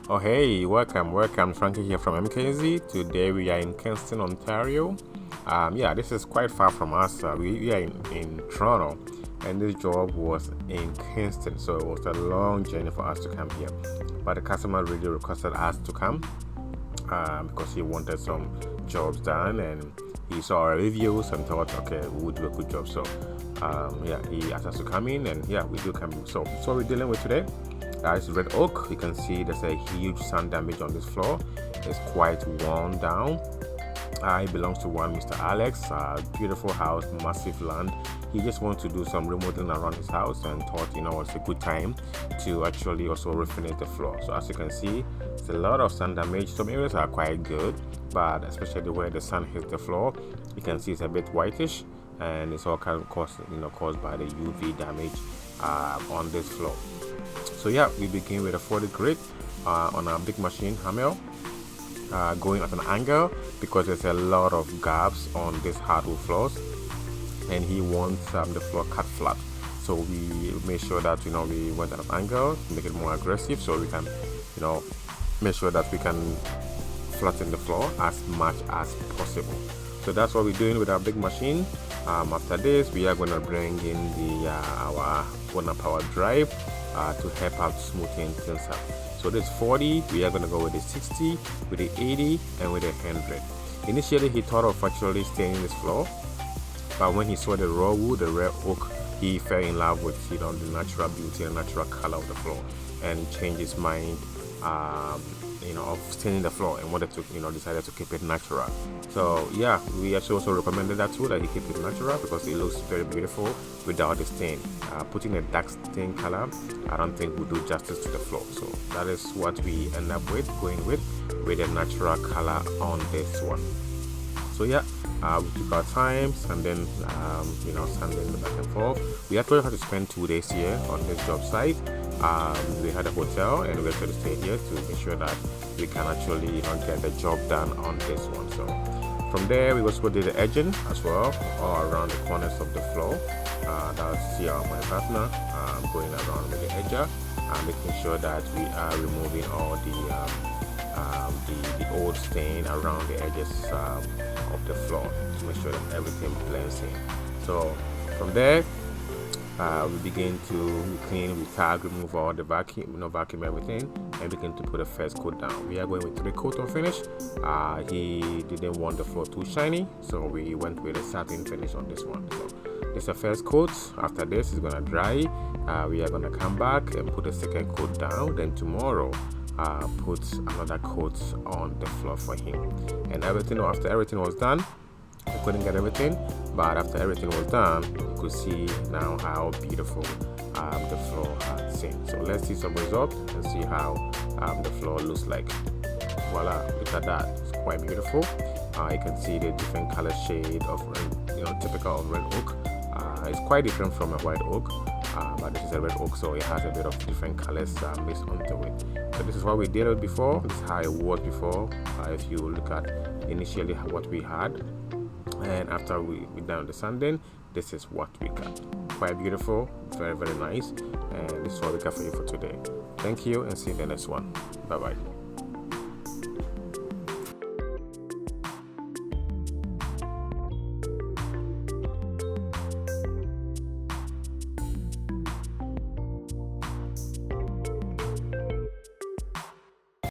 Oh hey, welcome. Franky here from MKZ. Today we are in Kingston, Ontario. Yeah, this is quite far from us. We are in Toronto, and this job was in Kingston, so it was a long journey for us to come here. But the customer really requested us to come because he wanted some jobs done, and he saw our reviews and thought, okay, we would do a good job. So yeah, he asked us to come in, and yeah, we do come. So we're dealing with today. It's red oak. You can see there's a huge sun damage on this floor. It's quite worn down. It belongs to one Mr. Alex. Beautiful house, massive land. He just wants to do some remodeling around his house and thought, it's a good time to actually also refinish the floor. So as you can see, it's a lot of sun damage. Some areas are quite good, but especially where the sun hits the floor, you can see it's a bit whitish, and it's all kind of caused by the UV damage on this floor. So yeah, we begin with a 40 grit on a big machine hammer, going at an angle because there's a lot of gaps on these hardwood floors, and he wants the floor cut flat. So we made sure that we went at an angle to make it more aggressive, so we can make sure that we can flatten the floor as much as possible. So that's what we're doing with our big machine. After this, we are going to bring in our power drive to help out smoothing things up. So this 40, we are going to go with the 60, with the 80, and with the 100. Initially, he thought of actually staining this floor, but when he saw the raw wood, the red oak, he fell in love with the natural beauty and natural color of the floor, and he changed his mind of staining the floor and wanted to decided to keep it natural. So yeah, we actually also recommended that too, that he keep it natural because it looks very beautiful without the stain. Putting a dark stain color, I don't think will do justice to the floor. So that is what we end up with, going with a natural color on this one. So yeah, we took our times and then sanding the back and forth. We actually had to spend 2 days here on this job site. We had a hotel, and we actually stayed here to make sure that we can actually get the job done on this one. So from there, we also did the edging as well, all around the corners of the floor. That's my partner going around with the edger, making sure that we are removing all the old stain around the edges of the floor to make sure that everything blends in. So from there, we begin to clean, we tag, remove all the vacuum everything, and begin to put a first coat down. We are going with recoating finish. He didn't want the floor too shiny, so we went with a satin finish on this one. So this is a first coat. After this, it's gonna dry. We are gonna come back and put a second coat down. Then tomorrow, put another coat on the floor for him. And after everything was done, we couldn't get everything, but after everything was done, you could see now how beautiful the floor had seen. So let's see some results and see how the floor looks like. Voila, look at that, it's quite beautiful. You can see the different color shade of typical of red oak. It's quite different from a white oak, but this is a red oak, so it has a bit of different colors mixed onto it. So this is what we did before. This is how it was before. If you look at initially what we had, and after we done the sanding, this is what we got. Quite beautiful, very, very nice, and this is what we got for you for today. Thank you, and see you in the next one. Bye bye.